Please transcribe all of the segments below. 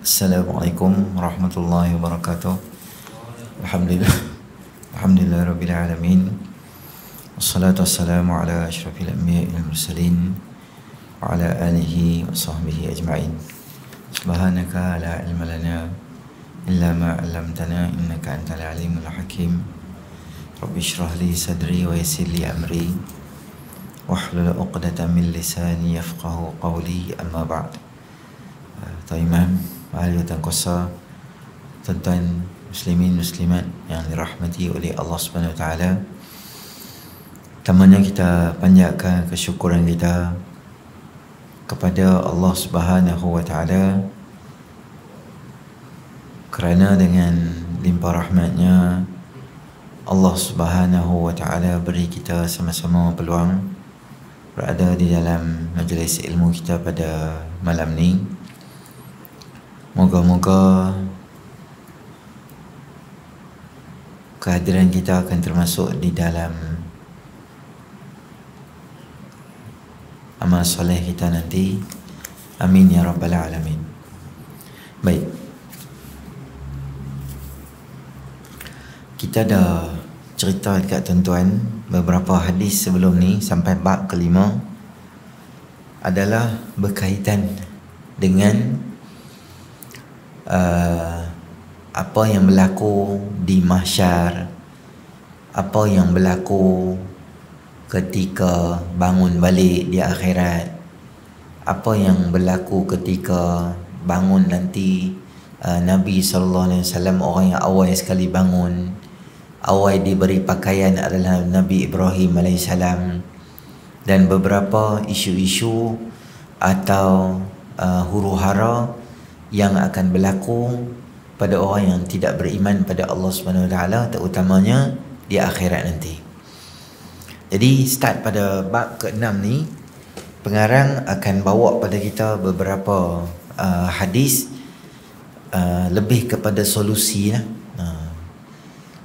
Assalamualaikum warahmatullahi wabarakatuh. Alhamdulillah. Alhamdulillah rabbil alamin. Wassalatu wassalamu ala asyrafil anbiya'i wal mursalin wa ala alihi wa sahbihi ajma'in. Subhanaka la ilma lana illa ma 'allamtana innaka antal alimul hakim. Rabbi shrah li sadri wa yassir li amri wahlul 'uqdatam min lisani yafqahu qawli, amma ba'd. Tuan Imam, ahli hutan kuasa, tuan-tuan muslimin muslimat yang dirahmati oleh Allah Subhanahu Wa Taala. Pertamanya kita panjatkan kesyukuran kita kepada Allah Subhanahu Wa Taala kerana dengan limpah rahmatnya Allah Subhanahu Wa Taala beri kita sama-sama peluang berada di dalam majlis ilmu kita pada malam ni. Moga-moga kehadiran kita akan termasuk di dalam amal soleh kita nanti. Amin ya rabbal alamin. Baik, kita dah cerita dekat tuan-tuan beberapa hadis sebelum ni sampai bab kelima adalah berkaitan dengan apa yang berlaku di mahsyar, apa yang berlaku ketika bangun balik di akhirat, apa yang berlaku ketika bangun nanti. Nabi SAW orang yang awal sekali bangun, awal diberi pakaian adalah Nabi Ibrahim AS, dan beberapa isu-isu atau huru-hara yang akan berlaku pada orang yang tidak beriman pada Allah Subhanahu Wa Taala, terutamanya di akhirat nanti. Jadi start pada bab ke-6 ni, pengarang akan bawa pada kita beberapa hadis lebih kepada solusi lah.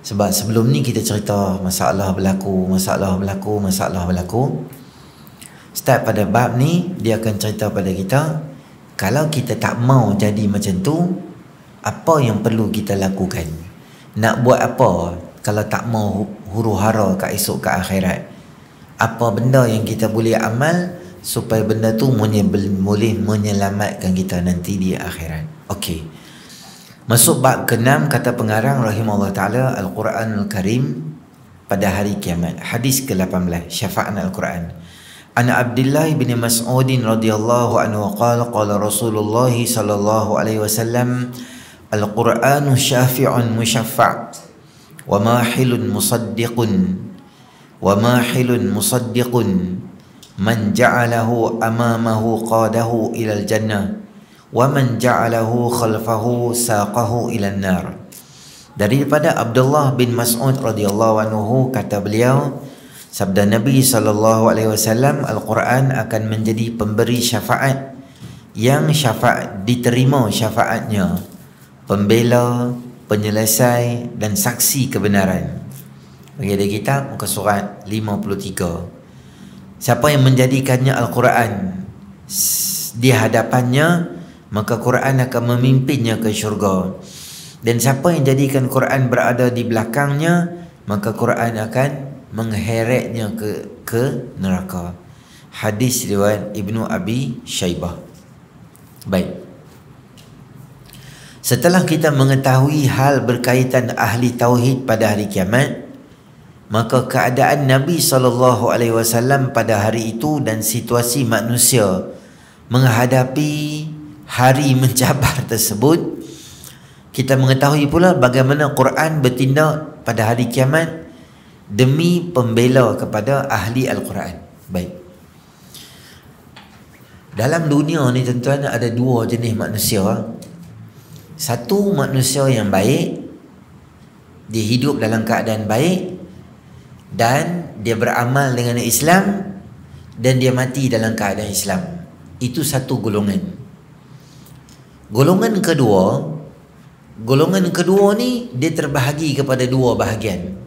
Sebab sebelum ni kita cerita masalah berlaku. Start pada bab ni, dia akan cerita pada kita, kalau kita tak mau jadi macam tu, apa yang perlu kita lakukan? Nak buat apa kalau tak mau huru-hara kat esok kat akhirat? Apa benda yang kita boleh amal supaya benda tu boleh menyelamatkan kita nanti di akhirat? Okey. Masuk bab ke-6, kata pengarang rahimahullah taala, Al-Quranul Karim pada hari kiamat. Hadis ke-18, syafaat Al-Quran. An Abdullah bin Mas'ud radhiyallahu anhu qala qala Rasulullah sallallahu alaihi wasallam, Al-Qur'anu syafi'un musyaffa' wa mahilun musaddiqun man ja'alahu amamahu qadahu ilal jannah wa man ja'alahu khalfahu saqahu ilan nar. Daripada Abdullah bin Mas'ud radhiyallahu anhu, kata beliau, sabda Nabi SAW, Al-Quran akan menjadi pemberi syafaat yang syafaat diterima syafaatnya, pembela, penyelesai dan saksi kebenaran. Bagi ada kitab muka surat 53. Siapa yang menjadikannya Al-Quran di hadapannya, maka Quran akan memimpinnya ke syurga. Dan siapa yang jadikan Quran berada di belakangnya, maka Quran akan mengheretnya ke neraka. Hadis riwayat Ibnu Abi Syaibah. Baik, setelah kita mengetahui hal berkaitan ahli tauhid pada hari kiamat, maka keadaan Nabi SAW pada hari itu dan situasi manusia menghadapi hari mencabar tersebut, kita mengetahui pula bagaimana Quran bertindak pada hari kiamat demi pembela kepada ahli Al-Quran. Baik, dalam dunia ni tuan-tuan ada dua jenis manusia. Satu, manusia yang baik, dia hidup dalam keadaan baik dan dia beramal dengan Islam dan dia mati dalam keadaan Islam. Itu satu golongan. Golongan kedua ni dia terbahagi kepada dua bahagian.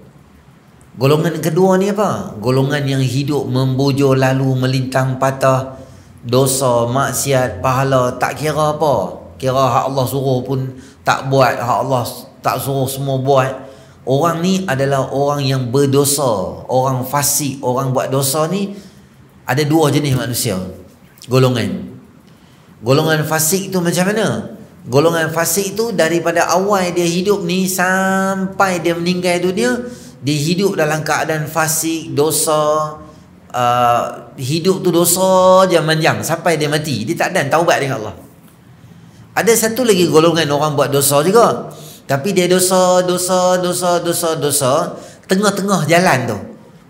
Golongan kedua ni apa? Golongan yang hidup membujur lalu melintang patah, dosa, maksiat, pahala, tak kira apa. Kira hak Allah suruh pun tak buat, hak Allah tak suruh semua buat. Orang ni adalah orang yang berdosa, orang fasik, orang buat dosa ni. Ada dua jenis manusia, golongan. Golongan fasik tu macam mana? Golongan fasik tu daripada awal dia hidup ni sampai dia meninggal dunia, dia hidup dalam keadaan fasik, dosa, hidup tu dosa je manjang sampai dia mati. Dia tak ada taubat dengan Allah. Ada satu lagi golongan orang buat dosa juga, tapi dia dosa, tengah-tengah jalan tu.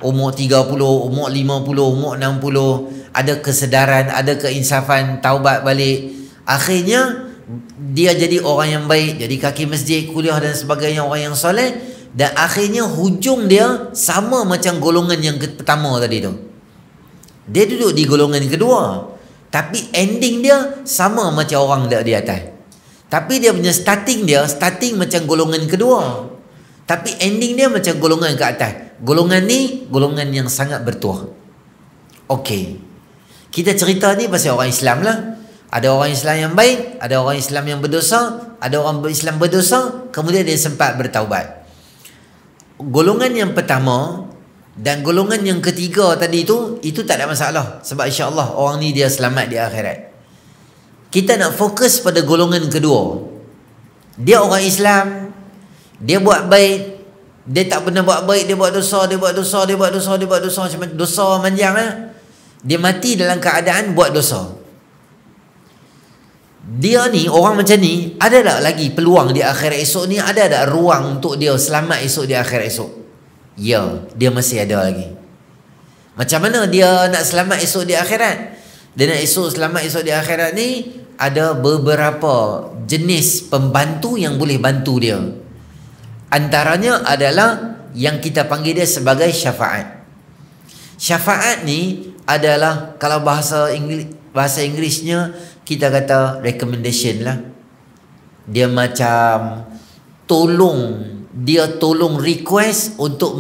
Umur 30, umur 50, umur 60, ada kesedaran, ada keinsafan, taubat balik. Akhirnya dia jadi orang yang baik, jadi kaki masjid, kuliah dan sebagainya, orang yang soleh. Dan akhirnya hujung dia sama macam golongan yang pertama tadi tu. Dia duduk di golongan kedua, tapi ending dia sama macam orang di atas. Tapi dia punya starting macam golongan kedua, tapi ending dia macam golongan ke atas. Golongan ni golongan yang sangat bertuah. Okey, kita cerita ni pasal orang Islam lah. Ada orang Islam yang baik, ada orang Islam yang berdosa, ada orang Islam berdosa, kemudian dia sempat bertaubat. Golongan yang pertama dan golongan yang ketiga tadi itu tak ada masalah, sebab insya-Allah orang ni dia selamat di akhirat. Kita nak fokus pada golongan kedua. Dia orang Islam, dia buat baik, dia tak pernah buat baik, dia buat dosa macam dosa manjang lah. Dia mati dalam keadaan buat dosa. Dia ni, orang macam ni, ada tak lagi peluang di akhirat esok ni? Ada tak ruang untuk dia selamat esok di akhirat esok? Ya, dia masih ada lagi. Macam mana dia nak selamat esok di akhirat? Dia nak selamat esok di akhirat ni, ada beberapa jenis pembantu yang boleh bantu dia. Antaranya adalah yang kita panggil dia sebagai syafaat. Syafaat ni adalah, kalau bahasa Inggerisnya kita kata recommendation lah. Dia macam tolong request untuk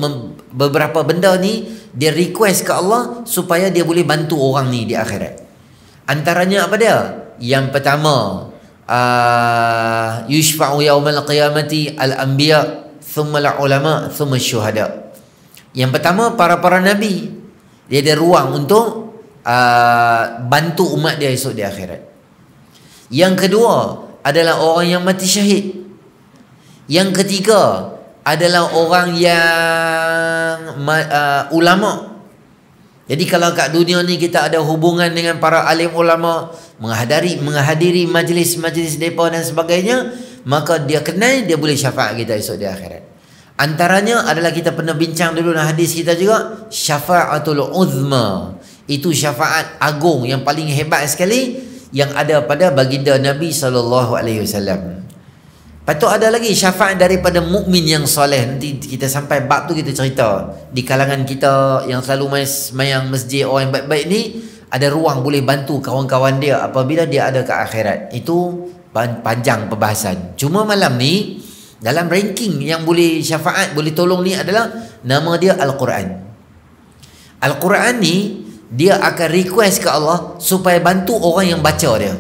beberapa benda ni, dia request ke Allah supaya dia boleh bantu orang ni di akhirat. Antaranya apa dia? Yang pertama, yushfa'u yawmal qiyamati al-anbiya thumma al-ulama thumma syuhada. Yang pertama, para nabi, dia ada ruang untuk bantu umat dia esok di akhirat. Yang kedua adalah orang yang mati syahid. Yang ketiga adalah orang yang ulama. Jadi kalau kat dunia ni kita ada hubungan dengan para alim ulama, menghadiri majlis-majlis depa dan sebagainya, maka dia kenal, dia boleh syafaat kita esok di akhirat. Antaranya adalah kita pernah bincang dulu dalam hadis kita juga, syafaatul uzma. Itu syafaat agung yang paling hebat sekali yang ada pada baginda Nabi SAW. Patut ada lagi syafaat daripada mukmin yang soleh. Nanti kita sampai bab tu kita cerita. Di kalangan kita yang selalu mayang masjid, orang yang baik-baik ni, ada ruang boleh bantu kawan-kawan dia apabila dia ada ke akhirat. Itu panjang perbahasan. Cuma malam ni, dalam ranking yang boleh syafaat, boleh tolong ni adalah nama dia Al-Quran. Al-Quran ni, dia akan request ke Allah supaya bantu orang yang baca dia.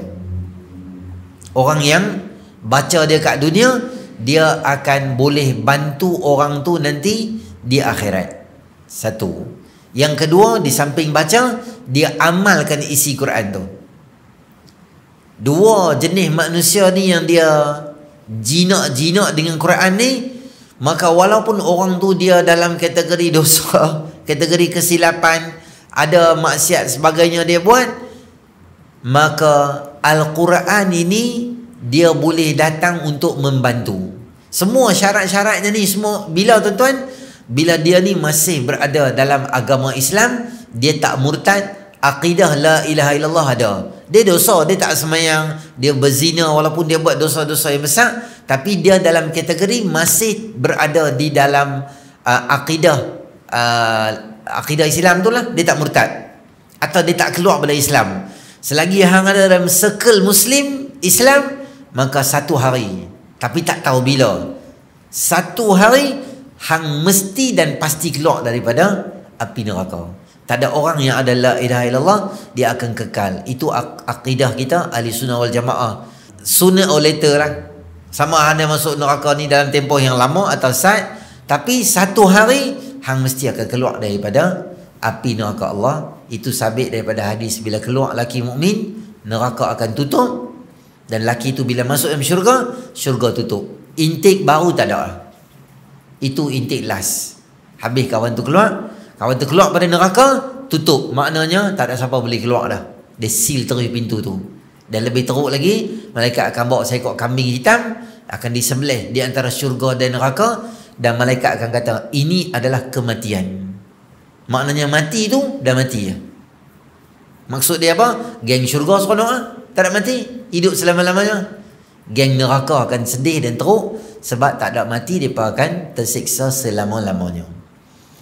Orang yang baca dia kat dunia, dia akan boleh bantu orang tu nanti di akhirat. Satu. Yang kedua, di samping baca, dia amalkan isi Quran tu. Dua jenis manusia ni yang dia jinak dengan Quran ni, maka walaupun orang tu dia dalam kategori dosa, kategori kesilapan, ada maksiat sebagainya dia buat, maka Al-Quran ini dia boleh datang untuk membantu. Semua syarat-syaratnya ni semua, bila tuan-tuan, bila dia ni masih berada dalam agama Islam, dia tak murtad, akidah la ilaha illallah ada. Dia dosa, dia tak semayang, dia berzina walaupun dia buat dosa-dosa yang besar, tapi dia dalam kategori masih berada di dalam akidah Islam tu lah, dia tak murtad atau dia tak keluar dari Islam. Selagi hang ada dalam circle Muslim Islam, maka satu hari, tapi tak tahu bila, satu hari hang mesti dan pasti keluar daripada api neraka. Tak ada orang yang ada la ilaha illallah dia akan kekal. Itu akidah kita Ahli Sunnah wal Jamaah. sooner or later lah. Sama hang masuk neraka ni dalam tempoh yang lama atau sat, tapi satu hari hang mesti akan keluar daripada api neraka Allah. Itu sabit daripada hadis, bila keluar laki mukmin, neraka akan tutup, dan laki tu bila masuk dalam syurga tutup. Intake baru tak ada. Itu intake last. Habis kawan tu keluar pada neraka, tutup. Maknanya tak ada siapa boleh keluar dah. Dia seal terus pintu tu. Dan lebih teruk lagi, malaikat akan bawa seekor kambing hitam, akan disembelih di antara syurga dan neraka, dan malaikat akan kata, ini adalah kematian. Maknanya mati tu dah mati ya. Maksud dia apa? Geng syurga seronok lah, tak ada mati, hidup selama-lamanya. Geng neraka akan sedih dan teruk, sebab tak ada mati, mereka akan tersiksa selama-lamanya.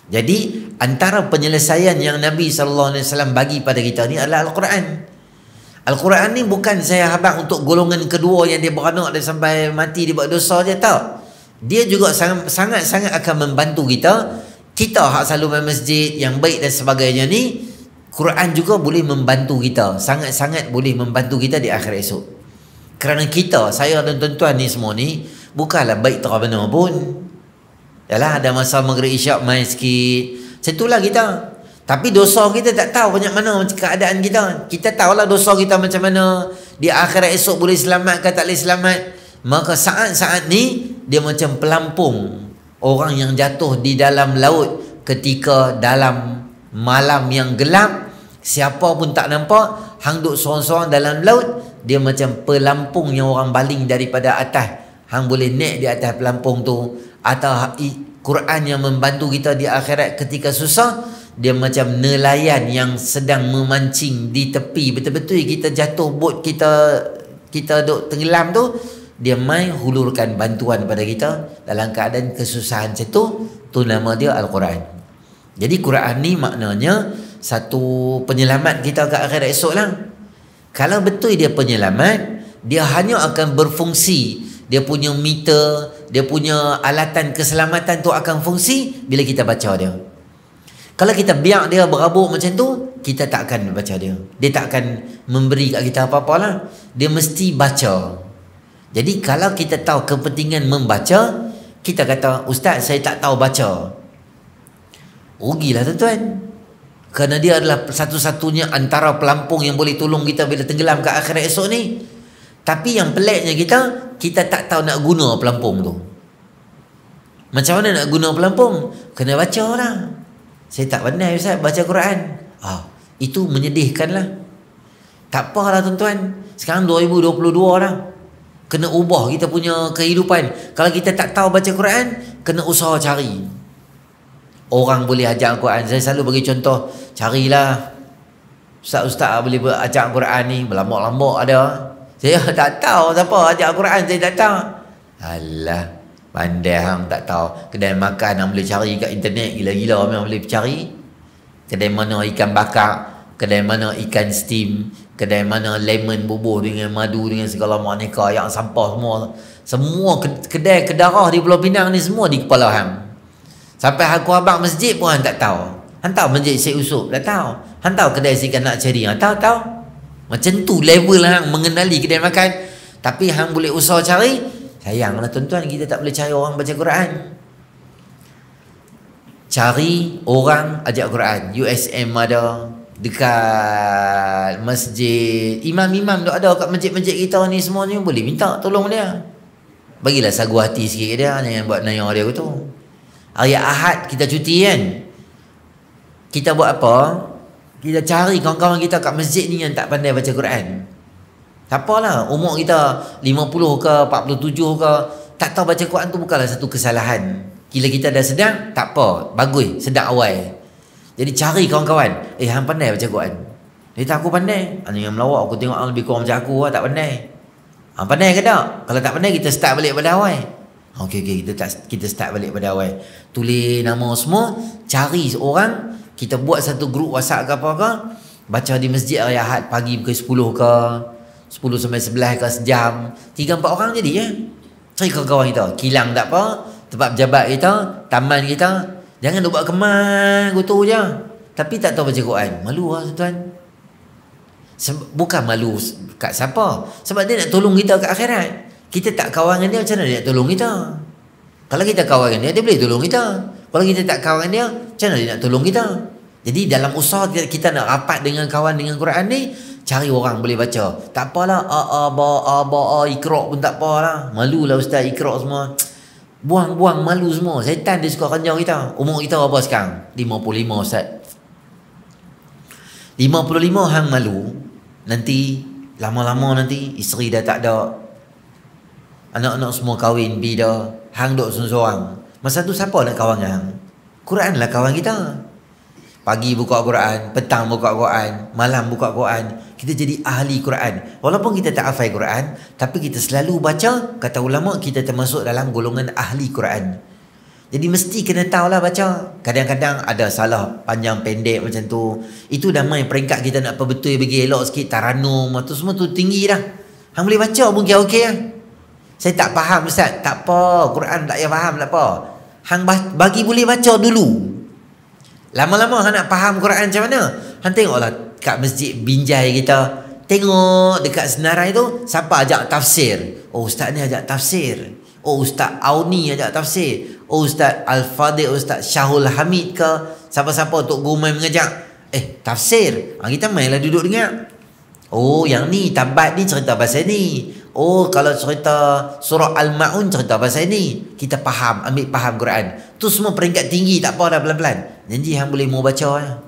Jadi antara penyelesaian yang Nabi SAW bagi pada kita ni adalah Al-Quran. Al-Quran ni bukan saya habaq untuk golongan kedua yang dia beranak dan sampai mati dia buat dosa je, tak. Dia juga sangat-sangat akan membantu kita. Kita hak selalu main masjid yang baik dan sebagainya ni, Quran juga boleh membantu kita, sangat-sangat boleh membantu kita di akhir esok. Kerana kita, saya dan tuan-tuan ni semua ni bukanlah baik terabana pun. Yalah, ada masa maghrib isyak main sikit, setulah kita. Tapi dosa kita tak tahu banyak mana keadaan kita. Kita tahulah dosa kita macam mana, di akhirat esok boleh selamat ke tak boleh selamat. Maka saat-saat ni dia macam pelampung orang yang jatuh di dalam laut ketika dalam malam yang gelap, siapa pun tak nampak, hang duk sorang-sorang dalam laut. Dia macam pelampung yang orang baling daripada atas, hang boleh naik di atas pelampung tu. Atau Quran yang membantu kita di akhirat ketika susah, dia macam nelayan yang sedang memancing di tepi. Betul-betul kita jatuh, bot kita duk tenggelam tu, dia mai hulurkan bantuan pada kita dalam keadaan kesusahan situ. Tu nama dia Al-Quran. Jadi Quran ni maknanya satu penyelamat kita ke akhirat esok lah. Kalau betul dia penyelamat, dia hanya akan berfungsi, dia punya meter, dia punya alatan keselamatan tu akan fungsi bila kita baca dia. Kalau kita biar dia berabuk macam tu, kita tak akan baca dia. Dia tak akan memberi kat kita apa-apa lah. Dia mesti baca. Jadi kalau kita tahu kepentingan membaca, kita kata, Ustaz saya tak tahu baca, rugilah tuan-tuan. Kerana dia adalah satu-satunya antara pelampung yang boleh tolong kita bila tenggelam ke akhirat esok ni. Tapi yang peliknya kita tak tahu nak guna pelampung tu. Macam mana nak guna pelampung? Kena baca lah. Saya tak pandai Ustaz baca Quran. Itu menyedihkan lah. Tak apalah tuan-tuan, sekarang 2022 dah. Kena ubah kita punya kehidupan. Kalau kita tak tahu baca Quran, kena usaha cari. Orang boleh ajar Al-Quran. Saya selalu bagi contoh, carilah ustaz-ustaz boleh ajar Al-Quran ni, berlambak-lambak ada. Saya tak tahu siapa ajar Al-Quran, saya tak tahu. Alah, pandai hang tak tahu. Kedai makan hang boleh cari kat internet, gila-gila memang boleh cari. Kedai mana ikan bakar, kedai mana ikan steam, kedai mana lemon bubuh dengan madu dengan segala maneka yang sampah semua kedai kedarah di Pulau Pinang ni semua di kepala hang. Sampai aku abang masjid pun hang tak tahu. Hang tahu masjid Syekh Usop, tak tahu. Hang tahu kedai si nak cari, hang tahu. Macam tu level hang mengenali kedai makan. Tapi hang boleh usaha cari. Sayanglah tuan-tuan, kita tak boleh cari orang baca Quran. Cari orang ajak Quran. USM ada, dekat masjid, imam-imam tu ada kat masjid-masjid kita ni semua ni, boleh minta tolong dia. Bagilah sagu hati sikit dia, jangan buat naya dia tu. Hari Ahad kita cuti kan, kita buat apa? Kita cari kawan-kawan kita kat masjid ni yang tak pandai baca Quran. Tak apalah, umur kita 50 ke 47 ke, tak tahu baca Quran tu bukanlah satu kesalahan. Bila kita dah sedang, tak apa, bagus, sedap awal. Jadi cari kawan-kawan, hang pandai baca Quran? Dia tak, aku pandai. Yang melawak aku tengok lebih kurang macam aku lah, tak pandai. Hang pandai ke tak? Kalau tak pandai, kita start balik pada awal. Okey, kita start balik pada awal. Tulis nama semua, cari seorang, kita buat satu grup WhatsApp ke apa ke, baca di masjid hari Ahad pagi pukul 10 ke 10 sampai 11 ke sejam, 3-4 orang jadi ya. Cari kawan-kawan kita, kilang tak apa, tempat pejabat kita, taman kita. Jangan duk buat kemas gotoh je tapi tak tahu baca Quran. Malu lah tuan. Bukan malu kat siapa, sebab dia nak tolong kita kat akhirat. Kita tak kawan dengan dia, macam mana dia nak tolong kita? Kalau kita kawan dengan dia boleh tolong kita. Kalau kita tak kawan dengan dia, macam mana dia nak tolong kita? Jadi dalam usaha kita nak rapat dengan kawan dengan Quran ni, cari orang boleh baca. Tak apalah Iqra' pun tak apalah. Malulah ustaz Iqra' semua. Buang malu semua. Syaitan dia suka ranjau kita. Umur kita apa sekarang? 55 ustaz. 55 hang malu. Nanti lama-lama nanti isteri dah tak ada. Anak-anak semua kahwin, dah. Hang duduk seorang-seorang. Masa tu siapa nak kawan dengan hang? Quran lah kawan kita. Pagi buka Quran, petang buka Quran, malam buka Quran. Kita jadi ahli Quran. Walaupun kita tak hafal Quran, tapi kita selalu baca. Kata ulama, kita termasuk dalam golongan ahli Quran. Jadi mesti kena tahulah baca. Kadang-kadang ada salah panjang pendek macam tu. Itu dah main peringkat kita nak betul bagi elok sikit. Taranum tu semua tu tinggi dah. Hang boleh baca mungkin okey lah. Saya tak faham ustaz. Tak apa, Quran tak payah faham, tak apa. Hang bagi boleh baca dulu. Lama-lama hang nak faham Quran macam mana? Hang tengoklah kat masjid Binjai kita. Tengok dekat senarai tu, siapa ajak tafsir? Oh, ustaz ni ajak tafsir. Oh, ustaz Auni ajak tafsir. Oh, ustaz Al-Fadil, ustaz Syahul Hamid ke? Siapa-siapa Tok Gumai mengajak. Tafsir. Kita mainlah duduk dengar. Oh, yang ni Tabat ni cerita pasal ni. Oh, kalau cerita surah Al-Ma'un cerita pasal ni. Kita faham, ambil faham Quran. Tu semua peringkat tinggi, tak apa dah, pelan-pelan. Janji hang boleh mau baca lah.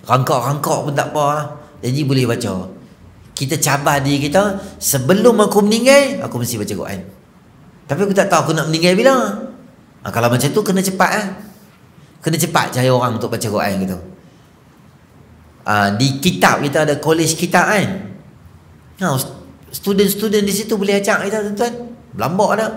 Rangkak-rangkak pun tak apa lah. Janji boleh baca. Kita cabar diri kita, sebelum aku meninggal, aku mesti baca Quran. Tapi aku tak tahu aku nak meninggal bila. Kalau macam tu kena cepat lah. Kena cepat cari orang untuk baca Quran gitu. Di kitab kita ada college kitab kan. Student-student di situ boleh ajak kita tuan-tuan. Berlambak dah.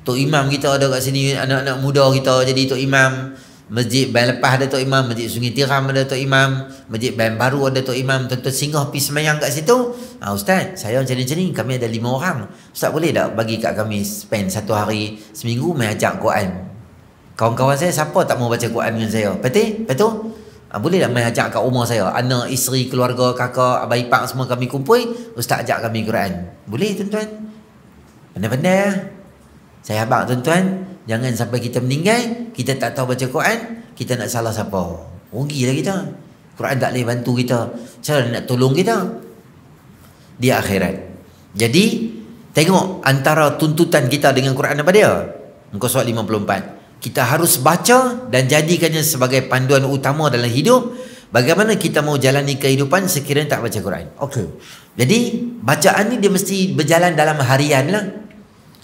Tok Imam kita ada kat sini, anak-anak muda kita jadi Tok Imam. Masjid Bayan Lepas ada Tok Imam, Masjid Sungai Tiram ada Tok Imam, Masjid Bayan Baru ada Tok Imam. Tuan-tuan singgah pergi semayang kat situ. Ustaz, saya macam ni, kami ada 5 orang. Ustaz boleh tak bagi kat kami spend 1 hari seminggu main ajak Quran? Kawan-kawan saya siapa tak mau baca Quran dengan saya? Betul? Boleh tak main ajak kat rumah saya? Anak, isteri, keluarga, kakak, abang ipar semua kami kumpul. Ustaz ajak kami Quran. Boleh tuan-tuan? Pandai-pandai lah. Saya habaq tuan-tuan, jangan sampai kita meninggal, kita tak tahu baca Quran, kita nak salah siapa? Rugilah kita. Quran tak boleh bantu kita. Cara nak tolong kita di akhirat. Jadi, tengok antara tuntutan kita dengan Quran apa dia? Muka surat 54. Kita harus baca dan jadikannya sebagai panduan utama dalam hidup. Bagaimana kita mau jalani kehidupan sekiranya tak baca Quran? Okey. Jadi, bacaan ni dia mesti berjalan dalam harian lah.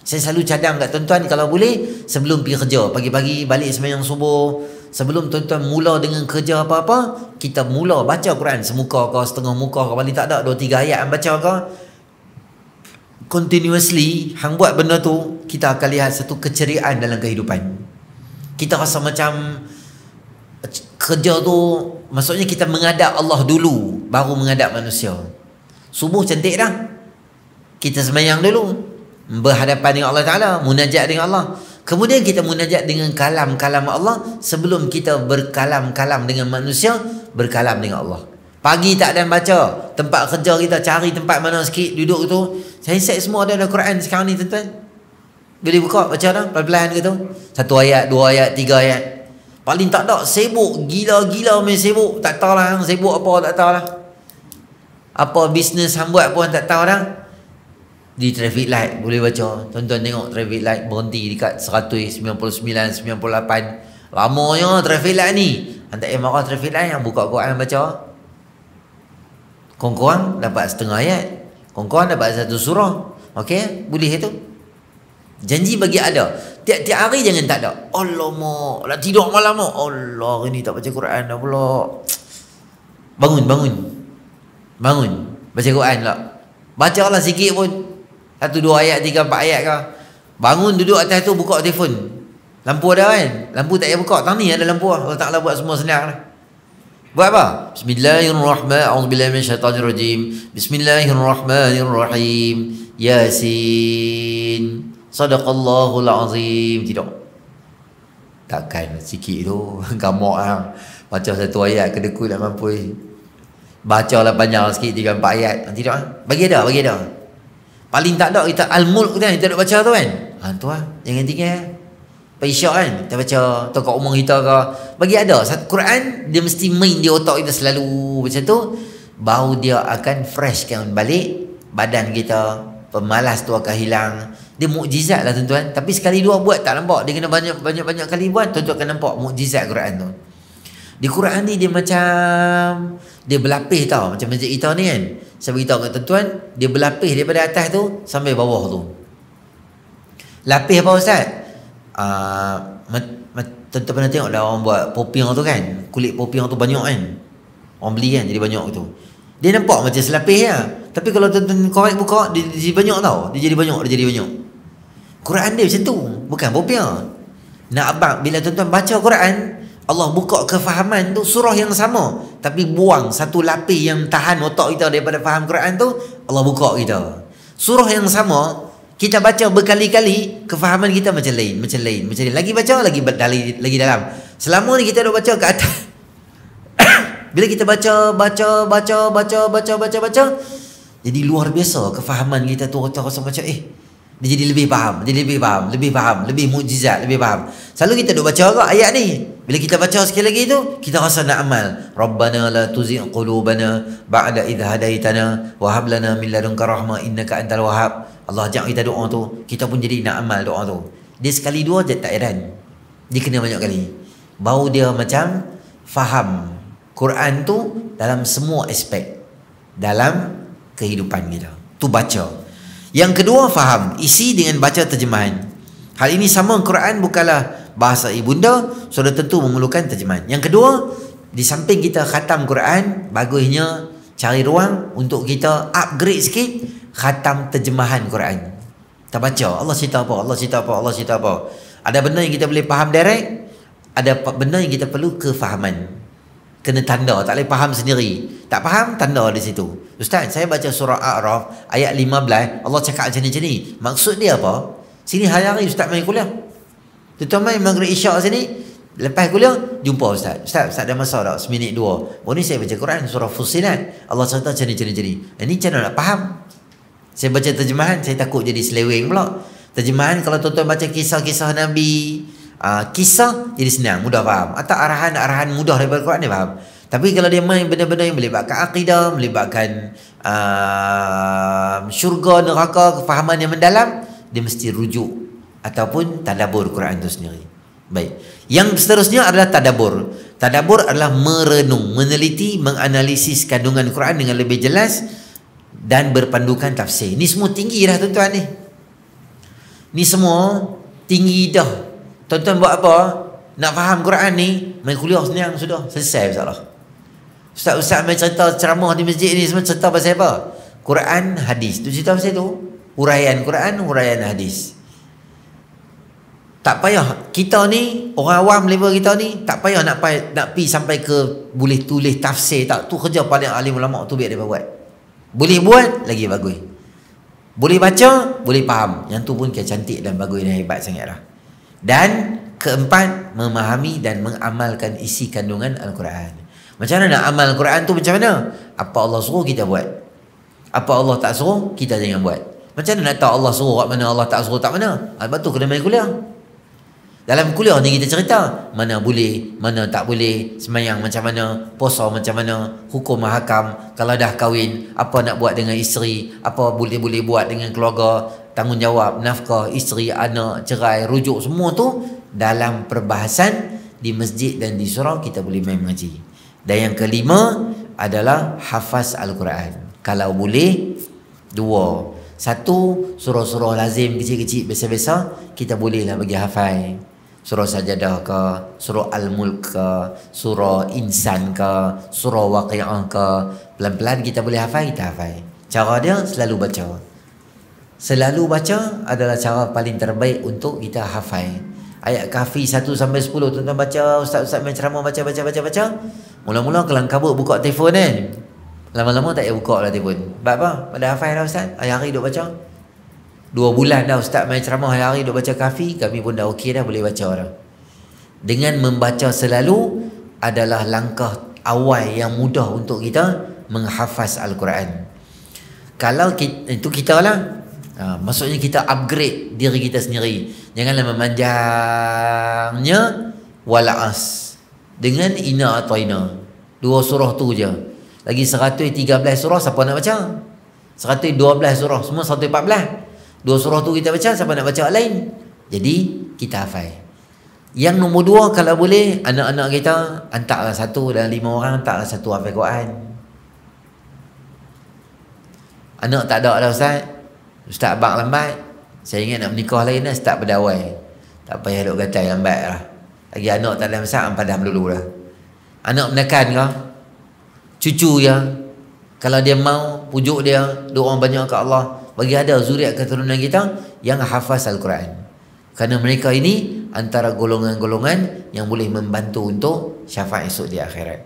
Saya selalu cadang kat tuan-tuan kalau boleh sebelum pergi kerja, pagi-pagi balik sembahyang subuh, sebelum tuan-tuan mula dengan kerja apa-apa, kita mula baca Quran semuka ke setengah muka ke, paling tak ada 2-3 ayat yang baca ke. Continuously hang buat benda tu, kita akan lihat satu keceriaan dalam kehidupan. Kita rasa macam kerja tu, maksudnya kita menghadap Allah dulu baru menghadap manusia. Subuh cantik dah, kita sembahyang dulu, berhadapan dengan Allah Ta'ala, munajat dengan Allah. Kemudian kita munajat dengan kalam-kalam Allah sebelum kita berkalam-kalam dengan manusia, berkalam dengan Allah. Pagi tak ada baca, tempat kerja kita cari tempat mana sikit duduk tu. Saya set semua ada Quran sekarang ni tuan-tuan. Boleh buka baca dah pelan-pelan gitu. 1 ayat, 2 ayat, 3 ayat. Paling tak ada sibuk, gila-gila main sibuk. Tak tahu lah sibuk apa, tak tahu lah. Apa bisnes hang buat pun tak tahu dah. Di traffic light boleh baca. Tuan-tuan tengok traffic light berhenti dekat 199, 98. Lamanya traffic light ni. Hantar marah traffic light yang buka Quran baca. Korang dapat setengah ayat, korang dapat 1 surah. Okey, boleh itu. Janji bagi ada. Tiap-tiap hari jangan tak ada. Alamak, nak tidur malam tu. Allah, hari ni tak baca Quran dah pula. Bangun. Baca Quran lah. Bacalah sikit pun. 1, 2 ayat, 3, 4 ayat ke. Bangun duduk atas tu, buka telefon. Lampu ada kan? Lampu tak payah buka. Tang ni ada lampu lah. Allah Ta'ala buat semua senang lah. Buat apa? Bismillahirrahmanirrahim. A'udzubillahi minasyaitanirrajim. Bismillahirrahmanirrahim. Yasin. Sadaqallahul azim. Tidak. Takkan sikit tu. Gamak lah. Baca 1 ayat kedekut nak mampu. Bacalah panjang sikit 3-4 ayat. Nanti dah. Bagi ada. Paling tak ada kita Al-Mulk kan, kita nak baca tu kan. Tu lah. Jangan tinggal. Isyak kan, kita baca atau kat rumah kita ke. Bagi ada. Quran, dia mesti main di otak kita selalu macam tu. Baru dia akan freshkan balik badan kita. Pemalas tu akan hilang. Dia mukjizat lah tuan-tuan. Tapi sekali dua buat tak nampak. Dia kena banyak kali buat, tuan-tuan akan nampak mukjizat Quran tu. Di Quran ni dia macam dia berlapis tau. Macam masjid kita ni kan. Saya beritahu kat tuan-tuan, dia berlapis daripada atas tu sampai bawah tu. Lapis apa Ustaz? Tuan-tuan pernah tengok dah orang buat popiah tu kan. Kulit popiah tu banyak kan. Orang beli kan jadi banyak tu. Dia nampak macam selapis lah. Tapi kalau tuan-tuan korek buka, dia jadi banyak tau. Dia jadi banyak. Quran dia macam tu. Bukan popiah. Nak abang, bila tuan-tuan baca Quran, Allah buka kefahaman tu surah yang sama. Tapi buang satu lapis yang tahan otak kita daripada faham Quran tu. Allah buka kita. Surah yang sama, kita baca berkali-kali, kefahaman kita macam lain. Lagi baca, lagi dalam. Selama ni kita dah baca ke atas. Bila kita baca, jadi luar biasa kefahaman kita tu. Rasa macam dia jadi lebih faham, lebih mukjizat, lebih faham. Selalu kita duk baca ke ayat ni. Bila kita baca sekali lagi tu, kita rasa nak amal. Rabbana la tuzigh qulubana ba'da idh hadaitana wa hab lana min ladunka rahmah innaka antal wahhab. Allah ajak kita doa tu, kita pun jadi nak amal doa tu. Dia sekali dua je tak heran. Dia kena banyak kali. Baru dia macam faham Quran tu dalam semua aspek dalam kehidupan kita. Tu baca. Yang kedua, faham isi dengan baca terjemahan. Hal ini sama Quran bukanlah bahasa ibunda, sudah tentu memerlukan terjemahan. Yang kedua, di samping kita khatam Quran, bagusnya cari ruang untuk kita upgrade sikit khatam terjemahan Quran. Kita baca Allah cerita apa. Ada benda yang kita boleh faham direct, ada benda yang kita perlu kefahaman. Kena tanda, tak boleh faham sendiri. Tak faham, tanda di situ. Ustaz, saya baca surah A'raf ayat 15, Allah cakap macam ni. Maksud dia apa? Sini hari-hari Ustaz main kuliah. Tuan-tuan main maghrib isyak sini, lepas kuliah jumpa Ustaz. Ustaz ada masa tak? Seminit dua. Oh ni saya baca Quran surah Fussilat. Allah cerita macam ni. Ini macam mana nak faham? Saya baca terjemahan, saya takut jadi seleweng pula. Terjemahan kalau tuan-tuan baca kisah-kisah Nabi, kisah jadi senang, mudah faham. Atau arahan-arahan mudah daripada Quran dia faham. Tapi kalau dia main benda-benda yang melibatkan akidah, melibatkan syurga, neraka, kefahaman yang mendalam, dia mesti rujuk ataupun tadabbur Quran itu sendiri. Baik. Yang seterusnya adalah tadabbur. Tadabbur adalah merenung, meneliti, menganalisis kandungan Quran dengan lebih jelas dan berpandukan tafsir. Ni semua tinggi dah tuan-tuan ni. Ni semua tinggi dah. Tuan-tuan buat apa? Nak faham Quran ni, main kuliah senang sudah, selesai masalah. Ustaz-ustaz main cerita ceramah di masjid ni semua cerita pasal apa? Quran, hadis. Tu cerita pasal tu. Huraian Quran, huraian hadis. Tak payah kita ni, orang awam level kita ni, tak payah nak pergi sampai ke boleh tulis tafsir tak. Tu kerja paling alim ulama tu biar dia buat. Boleh buat lagi bagus. Boleh baca, boleh faham. Yang tu pun cantik dan bagus dan hebat sangatlah. Dan keempat, memahami dan mengamalkan isi kandungan Al-Quran. Macam mana nak amal Quran tu macam mana? Apa Allah suruh kita buat. Apa Allah tak suruh kita jangan buat. Macam mana nak tahu Allah suruh kat mana, Allah tak suruh tak mana? Sebab tu kena main kuliah. Dalam kuliah ni kita cerita mana boleh, mana tak boleh, semayang macam mana, puasa macam mana, hukum mahakam, kalau dah kahwin apa nak buat dengan isteri, apa boleh buat dengan keluarga, tanggungjawab, nafkah, isteri, anak, cerai, rujuk, semua tu dalam perbahasan di masjid dan di surau kita boleh main mengaji. Dan yang kelima adalah hafaz Al-Quran. Kalau boleh, dua. Satu, surah-surah lazim kecil-kecil biasa-biasa kita bolehlah bagi hafal. Surah Sajadah ke, surah Al-Mulk ke, surah Insan ke, surah Waqi'ah ke. Pelan-pelan kita boleh hafal, kita hafal. Cara dia selalu baca. Selalu baca adalah cara paling terbaik untuk kita hafal. Ayat Kahfi 1 sampai 10 tuan-tuan baca, ustaz-ustaz main ceramah baca. Mula-mula kelang kabut buka telefon kan. Lama-lama tak payah buka lah telefon. Sebab apa? Pada hafal dah ustaz. Hari-hari duk baca. 2 bulan dah ustaz main ceramah hari-hari duk baca Kahfi, kami pun dah okey dah, boleh baca dah. Dengan membaca selalu adalah langkah awal yang mudah untuk kita menghafaz Al-Quran. Kalau itu kita lah, maksudnya kita upgrade diri kita sendiri. Janganlah memanjangnya wala'as dengan ina atau ina. 2 surah tu je. Lagi 113 surah siapa nak baca? 112 surah semua 114. 2 surah tu kita baca, siapa nak baca lain? Jadi kita hafal. Yang nombor 2, kalau boleh anak-anak kita hantarlah 1 dalam 5 orang, hantarlah 1 hafal Quran. Anak tak ada dah ustaz. Ustaz abang lambat. Saya ingat nak menikah lain dah, start berdawai. Tak payah duk gatai lambat lah. Lagi anak tak ada masak, padam dulu dah. Anak menekan ke? Cucu ya. Kalau dia mau, pujuk dia, doa banyak ke Allah. Bagi ada zuriat keturunan kita yang hafaz Al-Quran. Kerana mereka ini antara golongan-golongan yang boleh membantu untuk syafaat esok di akhirat.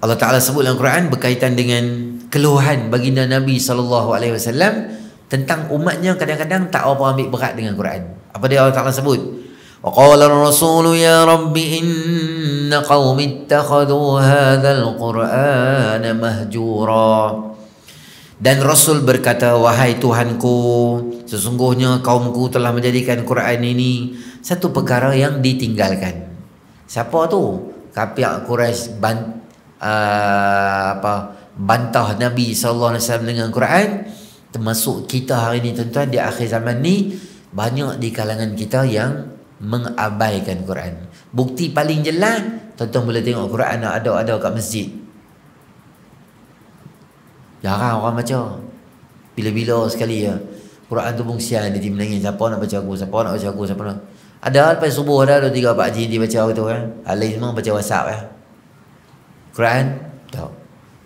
Allah Ta'ala sebut dalam Quran berkaitan dengan keluhan baginda Nabi SAW tentang umatnya kadang-kadang tak apa ambil berat dengan Quran. Apa dia Allah Ta'ala sebut? Wa qala ar-rasulu ya rabbi inna qaumi ittakhadhu hadzal qur'ana mahjura. Dan Rasul berkata, wahai Tuhanku, sesungguhnya kaumku telah menjadikan Quran ini satu perkara yang ditinggalkan. Siapa tu? Kafir Quraisy bantah Nabi SAW dengan Quran. Termasuk kita hari ni tuan-tuan, di akhir zaman ni banyak di kalangan kita yang mengabaikan Quran. Bukti paling jelas, tuan-tuan boleh tengok Quran ada kat masjid. Jarang orang baca. Bila-bila sekali ya Quran tu pun kesian, dia menangis, siapa nak baca aku, siapa nak baca aku, siapa nak. Ada lepas subuh ada 2-3 pak haji dia baca tu kan. Lain semua baca WhatsApp ya. Quran tak.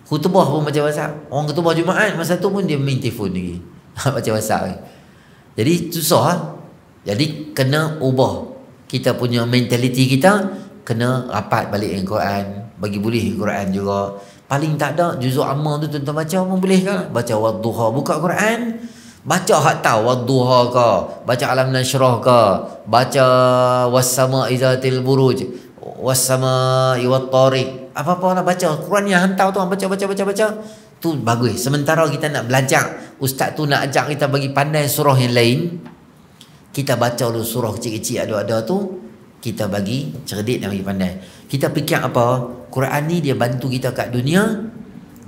Khutbah pun baca WhatsApp. Orang khutbah Jumaat masa tu pun dia main telefon lagi. Baca WhatsApp lagi. Jadi susah. Jadi kena ubah kita punya mentaliti kita, kena rapat balik dengan Quran, bagi boleh Quran juga. Paling tak ada juzuk amma tu tuan-tuan baca pun boleh ke? Baca wadduha, buka Quran, baca hak tahu wadduha ke, baca alam nasyrah ke, baca was-sama'i zatil buruj, was-sama'i wat-tariq. Apa-apa nak baca Quran yang hantar tu, baca tu bagus. Sementara kita nak belajar, ustaz tu nak ajak kita bagi pandai surah yang lain, kita baca dulu surah kecil-kecil ada-ada tu, kita bagi cerdik dan bagi pandai. Kita fikir apa? Quran ni dia bantu kita kat dunia,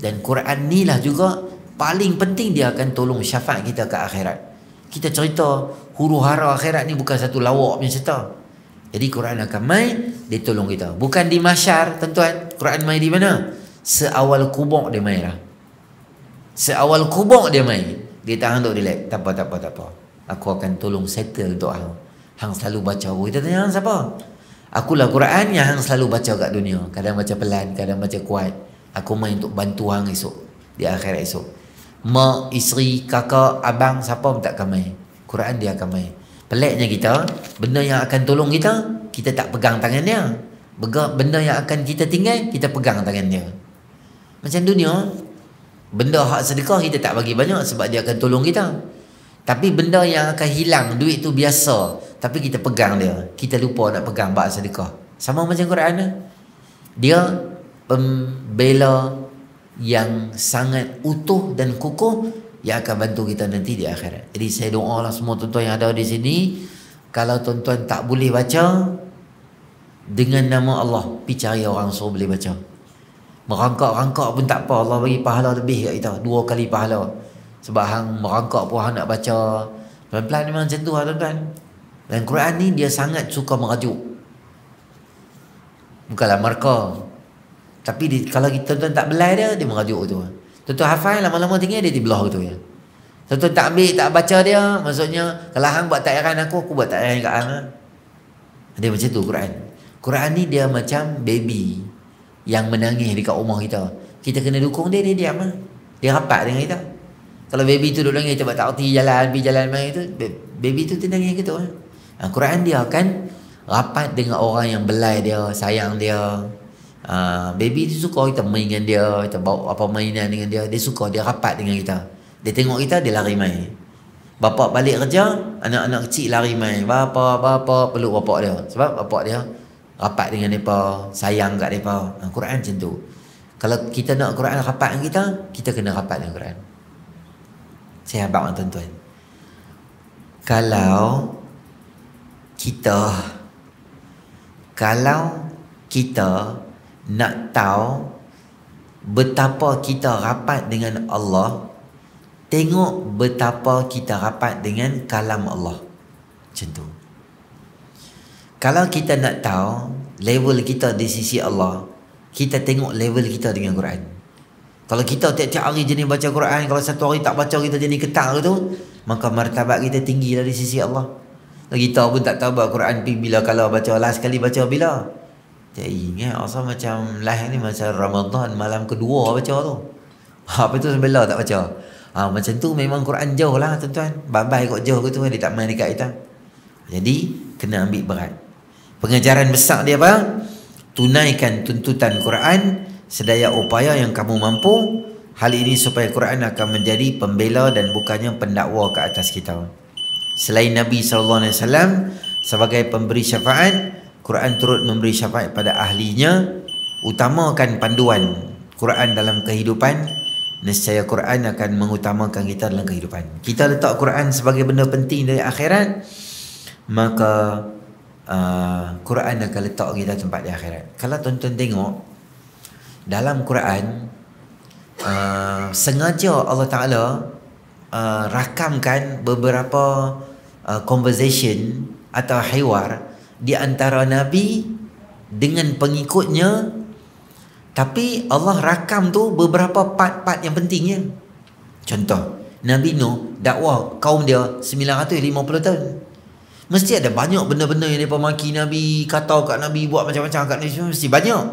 dan Quran ni lah juga paling penting, dia akan tolong syafaat kita kat akhirat. Kita cerita huru hara akhirat ni bukan satu lawak punya cerita. Jadi Quran akan mai, dia tolong kita. Bukan di mahsyar tuan-tuan. Quran mai di mana? Seawal kubur dia mai lah. Seawal kubur dia mai. Dia tahan duk relax. Tak apa. Aku akan tolong settle untuk hang selalu baca. Kita tanya hang siapa? Akulah Quran yang hang selalu baca kat dunia. Kadang baca pelan, kadang baca kuat. Aku main untuk bantu hang esok, di akhirat esok. Mak, isteri, kakak, abang, siapa pun tak akan main. Quran dia akan main. Peliknya kita, benda yang akan tolong kita, kita tak pegang tangan dia. Benda yang akan kita tinggal, kita pegang tangan dia. Macam dunia, benda hak sedekah kita tak bagi banyak sebab dia akan tolong kita. Tapi benda yang akan hilang, duit tu biasa, tapi kita pegang dia. Kita lupa nak pegang bab sedekah. Sama macam Quran. Dia pembela yang sangat utuh dan kukuh yang akan bantu kita nanti di akhirat. Jadi saya doalah semua tuan-tuan yang ada di sini, kalau tuan-tuan tak boleh baca, dengan nama Allah, pergi cari orang suruh boleh baca. Merangkak-rangkak pun tak apa, Allah bagi pahala lebih kat kita, 2 kali pahala. Sebab hang merangkak pun hang nak baca pelan-pelan, memang macam tu lah tuan-tuan. Dan Quran ni dia sangat suka merajuk. Bukanlah markah. Tapi kalau kita tuan tak belai dia merajuk tu. Tuan-tuan hafal, lama-lama tinggal dia di belah tu ya. Tuan-tuan tak ambil, tak baca dia, maksudnya kalau hang buat takyiran aku buat takyiran kat hang. Dia macam tu Quran. Quran ni dia macam baby yang menangis dekat rumah kita. Kita kena dukung dia diam lah. Dia rapat dengan kita. Kalau baby tu duduk nangis, kita buat tak erti jalan, pergi jalan main tu, baby tu nangis gitu. Quran dia akan rapat dengan orang yang belai dia, sayang dia. Baby tu suka kita main dengan dia, kita bawa apa mainan dengan dia, dia suka, dia rapat dengan kita. Dia tengok kita, dia lari main. Bapak balik kerja, anak-anak kecil lari main. Bapak peluk bapak dia. Sebab bapak dia rapat dengan mereka, sayang kat mereka. Quran macam tu. Kalau kita nak Quran rapat dengan kita, kita kena rapat dengan Quran. Saya abang tuan-tuan, kalau kita nak tahu betapa kita rapat dengan Allah, tengok betapa kita rapat dengan kalam Allah. Macam tu. Kalau kita nak tahu level kita di sisi Allah, kita tengok level kita dengan Quran. Kalau kita tiap-tiap hari jenis baca Quran, kalau satu hari tak baca kita jenis ketak tu, maka martabat kita tinggi dari sisi Allah. Kita pun tak tahu baca Quran bila kalau baca, last kali baca bila. Saya ingat asal macam last ni macam Ramadan malam kedua baca tu. Apa tu sebelah tak baca. Macam tu memang Quran jauh lah tuan-tuan. Babai kot jauh gitu, dia tak main dekat kita. Jadi kena ambil berat. Pengajaran besar dia apa? Tunaikan tuntutan Quran sedaya upaya yang kamu mampu. Hal ini supaya Quran akan menjadi pembela dan bukannya pendakwa ke atas kita. Selain Nabi SAW sebagai pemberi syafaat, Quran turut memberi syafaat pada ahlinya. Utamakan panduan Quran dalam kehidupan, nescaya Quran akan mengutamakan kita dalam kehidupan. Kita letak Quran sebagai benda penting dari akhirat, maka Quran akan letak kita tempat di akhirat. Kalau tuan-tuan tengok dalam Quran, sengaja Allah Ta'ala rakamkan beberapa conversation atau hiwar di antara Nabi dengan pengikutnya, tapi Allah rakam tu beberapa part-part yang pentingnya. Contoh, Nabi Nuh dakwah kaum dia 950 tahun. Mesti ada banyak benda-benda yang mereka maki Nabi, kata kat Nabi, buat macam-macam kat Nabi, mesti banyak.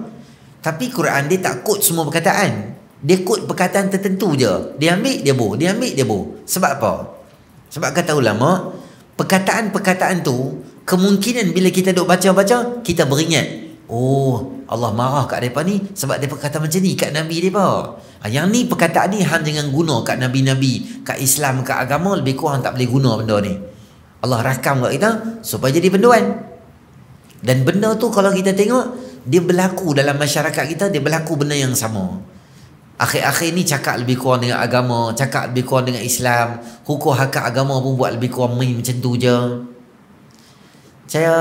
Tapi Quran dia tak quote semua perkataan. Dia quote perkataan tertentu je. Dia ambil, dia boh. Dia ambil, dia boh. Sebab apa? Sebab kata ulama, perkataan-perkataan tu, kemungkinan bila kita duk baca-baca, kita beringat, oh, Allah marah kat mereka ni sebab dia kata macam ni kat Nabi mereka. Yang ni perkataan ni hang jangan guna kat Nabi-Nabi, kat Islam, kat agama, lebih kurang tak boleh guna benda ni. Allah rakam kat kita supaya jadi panduan. Dan benda tu kalau kita tengok, dia berlaku dalam masyarakat kita, dia berlaku benda yang sama. Akhir-akhir ni cakap lebih kurang dengan agama, cakap lebih kurang dengan Islam, hukum hak agama pun buat lebih kurang main macam tu je. Saya,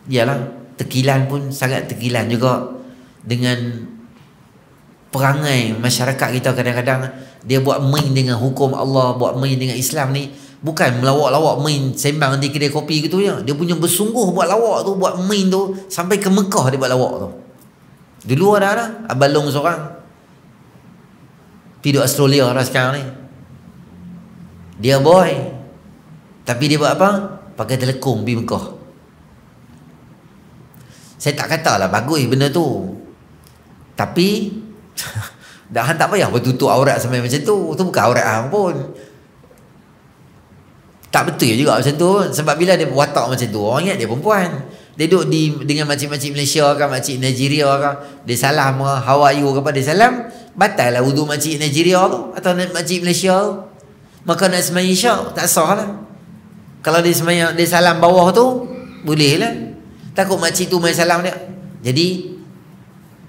yalah, tekilan pun sangat tekilan juga dengan perangai masyarakat kita. Kadang-kadang dia buat main dengan hukum Allah, buat main dengan Islam ni. Bukan melawak-lawak main sembang di kedai kopi gitu ya. Dia punya bersungguh buat lawak tu, buat main tu, sampai ke Mekah dia buat lawak tu. Dulu ada Abang Long seorang pergi Australia lah sekarang ni. Dia boy, tapi dia buat apa? Pakai telekom pergi Mekah. Saya tak katalah bagus benda tu, tapi dah tak payah bertutup aurat sampai macam tu. Tu bukan aurat hang pun. Tak betul juga macam tu. Sebab bila dia watak macam tu, orang ingat dia perempuan. Dia duduk dengan makcik-makcik Malaysia ke, makcik Nigeria ke, dia salam ke, how are you ke apa, dia salam, batal lah wudu makcik Nigeria tu atau makcik Malaysia tu. Maka nak sembahyang isyak tak sah lah. Kalau dia sembahyang, dia salam bawah tu, boleh lah. Takut makcik tu main salam dia. Jadi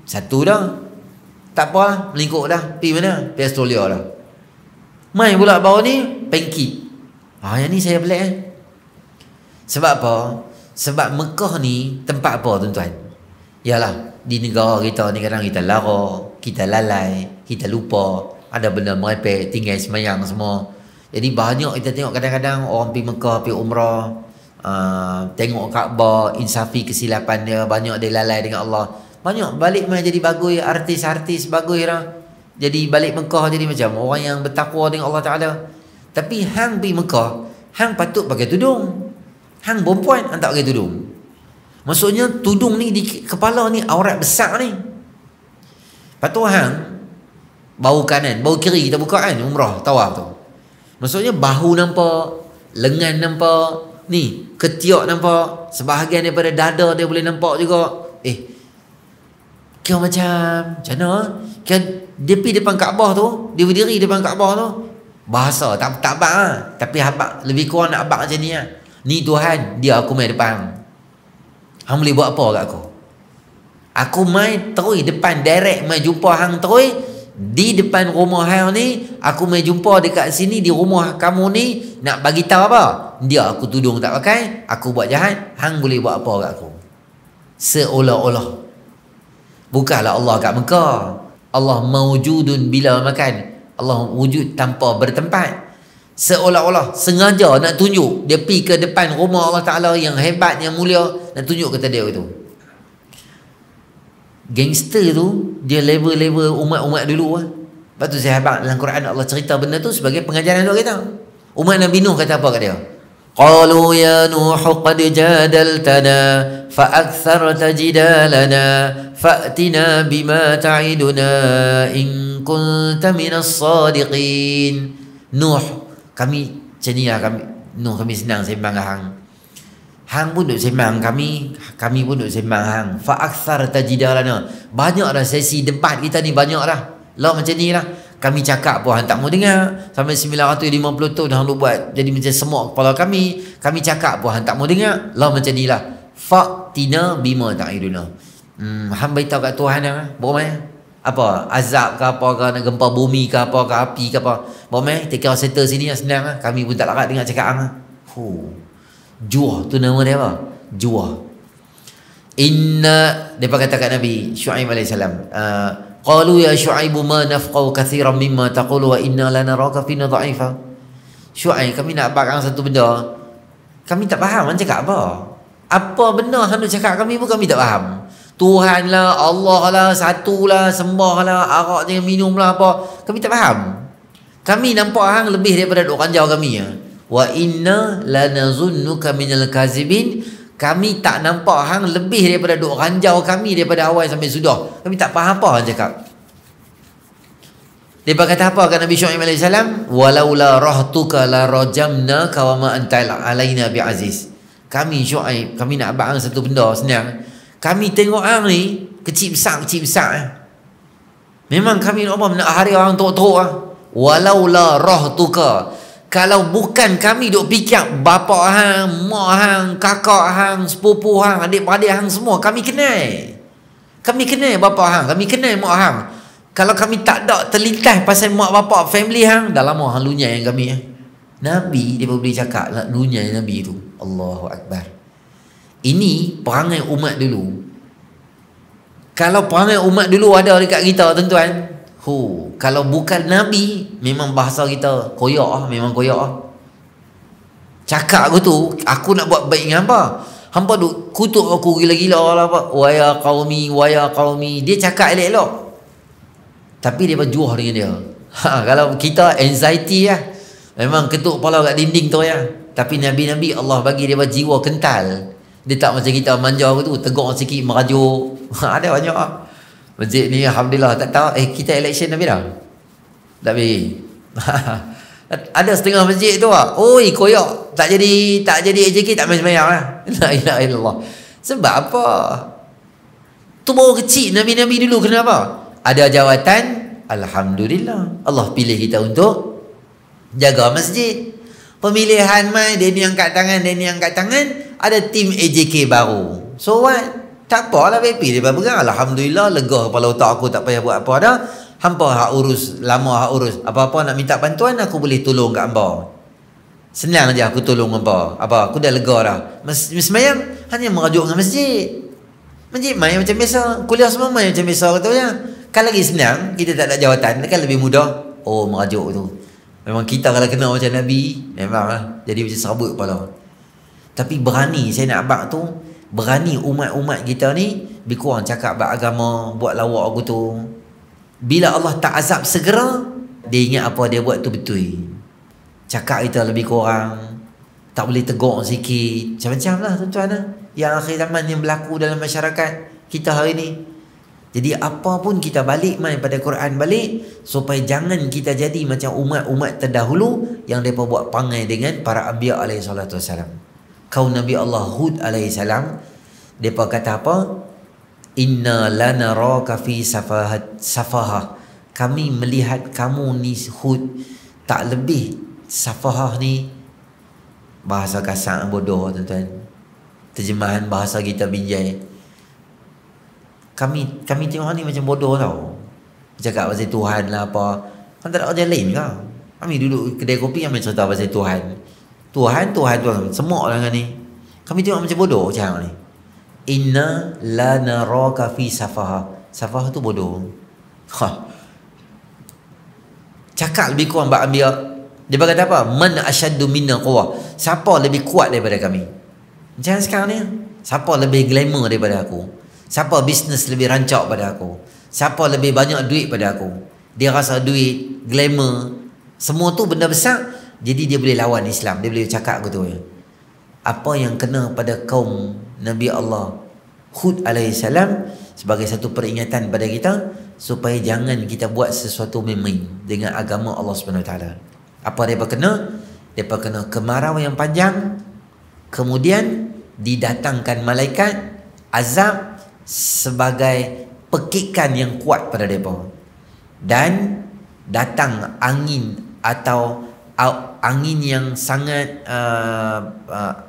satu dah, tak apa lah, melingkuk dah. Pergi mana? Pergi Australia lah. Main pula bawah ni pancake. Yang ni saya pelik Sebab apa? Sebab Mekah ni tempat apa tuan-tuan? Yalah, di negara kita ni kadang kita lara, kita lalai, kita lupa, ada benda merepek, tinggal semayang semua. Jadi banyak kita tengok kadang-kadang orang pergi Mekah, pergi umrah, tengok Kaabah, insafi kesilapan dia, banyak dia lalai dengan Allah. Banyak balik main jadi bagus, artis-artis bagus lah. Jadi balik Mekah jadi macam orang yang bertakwa dengan Allah Ta'ala. Tapi hang pergi Mekah, hang patut pakai tudung. Hang perempuan, hang tak pakai tudung. Maksudnya tudung ni di kepala ni aurat besar ni. Lepas tu hang bahu kanan, bahu kiri kita buka kan umrah, tawaf tu. Maksudnya bahu nampak, lengan nampak, ni ketiak nampak, sebahagian daripada dada dia boleh nampak juga. Kira macam mana? Kira dia pergi depan Kaabah tu, dia berdiri depan Kaabah tu, bahasa tak abang lah. Tapi abang lebih kurang nak abang macam ni lah. Ni Tuhan, dia aku main depan. Hang boleh buat apa kat aku? Aku mai terus depan direct mai jumpa hang terus di depan rumah hang ni, aku mai jumpa dekat sini di rumah kamu ni, nak bagi tahu apa? Dia aku tudung tak pakai, aku buat jahat, hang boleh buat apa kat aku? Seolah-olah. Bukanlah Allah kat Mekah. Allah mawjudun bila makan. Allah wujud tanpa bertempat. Seolah-olah sengaja nak tunjuk dia pergi ke depan rumah Allah Ta'ala yang hebat, yang mulia, nak tunjuk kata dia itu. Gangster tu dia level-level umat-umat dulu lah. Lepas tu sahabat dalam Quran Allah cerita benda tu sebagai pengajaran untuk kita. Umat Nabi Nuh kata apa kat dia? Qalu ya Nuh qad jadaltana fa aktsarta jidalana fa'tina bima ta'iduna in kunta minas sadiqin. Nuh, kami macam ni lah, Nuh, kami senang sembang hang. Hang pun duk sembang kami pun duk sembang hang. Fa aktsarta jidalana. Banyak dah sesi debat kita ni, banyak dah. Lah macam ni lah. Kami cakap pun hang tak mau dengar. Sampai 950 tahun hang duk buat jadi macam semok kepala kami. Kami cakap pun hang tak mau dengar. Lah macam ni lah. Fa'tina bima ta'iduna. Hang beritahu kat Tuhan hang, boleh? Apa? Azab ke apa ke, nak gempa bumi ke apa ke, api ke apa. Boleh? Take settle sini lah, senang lah. Kami pun tak larat dengar cakap hang. Juah tu nama dia apa? Juah. Inna, dia kata kat Nabi Syuaib AS, qalu ya Syuaibu ma nafqahu kathiran mimma taqulu wa inna lanaraka fina dha'ifa. Syuaib, kami nak abang satu benda, kami tak faham hang cakap apa. Apa benda hang nak cakap kami pun kami tak faham. Tuhan lah, Allah lah, satu lah, sembah lah, arak jangan minum lah apa, kami tak faham. Kami nampak hang lebih daripada duk ranjau kami ya. Wa inna lanazunnuka minal kazibin. Kami tak nampak hang lebih daripada duk ranjau kami daripada awal sampai sudah. Kami tak faham apa hang cakap. Dia kata apa kat Nabi Syuaib AS? Walaula rahtuka la rajamnaka wa ma anta alaina bi'aziz. Kami Syuaib, kami nak abang satu benda senang. Kami tengok hang ni kecil besar. Memang kami nak hari orang teruk-teruk lah. Walaula rahtuka. Kalau bukan kami duk fikir bapa hang, mak hang, kakak hang, sepupu hang, adik-beradik hang semua, kami kenal. Kami kenal bapa hang, kami kenal mak hang. Kalau kami tak ada terlintas pasal mak bapa family hang, dah lama hang lunyai kami. Nabi dia boleh cakap lah lunyai Nabi tu. Allahu Akbar. Ini perangai umat dulu. Kalau perangai umat dulu ada dekat kita tuan-tuan, kalau bukan Nabi, memang bahasa kita koyak lah, memang koyak lah. Cakap aku tu, aku nak buat baik dengan apa? Hampa duk kutuk aku gila-gila lah apa. Waya qaumi. Dia cakap elok-elok, tapi dia berjuah dengan dia. Kalau kita anxiety lah, memang ketuk kepala kat dinding tu ya. Tapi Nabi-Nabi Allah bagi dia berjiwa kental. Dia tak macam kita manja aku tu, tegur sikit merajuk. Ada banyak lah. Masjid ni Alhamdulillah tak tahu kita election dah bila? Tak pergi. Ada setengah masjid tu lah, oi koyak, tak jadi AJK tak main-main lah. La ilaha illallah. Sebab apa? Tu baru kecil Nabi-Nabi dulu. Kenapa? Ada jawatan, Alhamdulillah Allah pilih kita untuk jaga masjid. Pemilihan mai, dia ni angkat tangan, ada tim AJK baru. So what? Tak apalah BP dia berpegang. Alhamdulillah lega kepala otak aku, tak payah buat apa dah. Hampa hak urus, lama hak urus. Apa-apa nak minta bantuan aku boleh tolong kat hamba. Senang aja aku tolong hamba. Apa aku dah lega dah. Semayang hanya merajuk dengan masjid. Masjid main macam biasa, kuliah semua main macam biasa katanya. Kan lagi senang, kita tak ada jawatan, kan lebih mudah. Oh merajuk tu. Memang kita kalau kena macam Nabi, memanglah jadi macam serabut kepala. Tapi berani saya nak abang tu, berani umat-umat kita ni lebih kurang cakap beragama, buat lawak aku tu. Bila Allah tak azab segera, dia ingat apa dia buat tu betul. Cakap kita lebih kurang, tak boleh tegur sikit. Macam-macam lah tuan-tuan lah, yang akhir zaman yang berlaku dalam masyarakat kita hari ni. Jadi apa pun kita balik main pada Quran balik, supaya jangan kita jadi macam umat-umat terdahulu yang mereka buat pangai dengan para anbiya alaihi salatu wassalam. Kau Nabi Allah Hud alaihi salam, depa kata apa? Inna lanaraka fi safahah. Kami melihat kamu ni Hud tak lebih. Safahah ni bahasa kasar bodoh tuan-tuan. Terjemahan bahasa kita binjai. Kami tengok ni macam bodoh tau. Cakap pasal Tuhan lah apa. Kan tak ada kerja lain ke? Kami duduk kedai kopi kami cerita pasal Tuhan. Tuhan. Semua orang ni. Kami tengok macam bodoh macam ni. Inna la naraka fi safaha. Safaha tu bodoh. Cakap lebih kurang bak ambil. Dia berkata apa? Man asyaddu minna quwwah. Siapa lebih kuat daripada kami? Macam sekarang ni. Siapa lebih glamour daripada aku? Siapa bisnes lebih rancak pada aku? Siapa lebih banyak duit pada aku? Dia rasa duit, glamour, semua tu benda besar. Jadi dia boleh lawan Islam. Dia boleh cakap gitu ya. Apa yang kena pada kaum Nabi Allah Hud alaihissalam sebagai satu peringatan pada kita supaya jangan kita buat sesuatu main-main dengan agama Allah Subhanahu Wa Taala. Apa mereka kena? Mereka kena kemarau yang panjang, kemudian didatangkan malaikat azab sebagai pekikan yang kuat pada mereka, dan datang angin atau angin yang sangat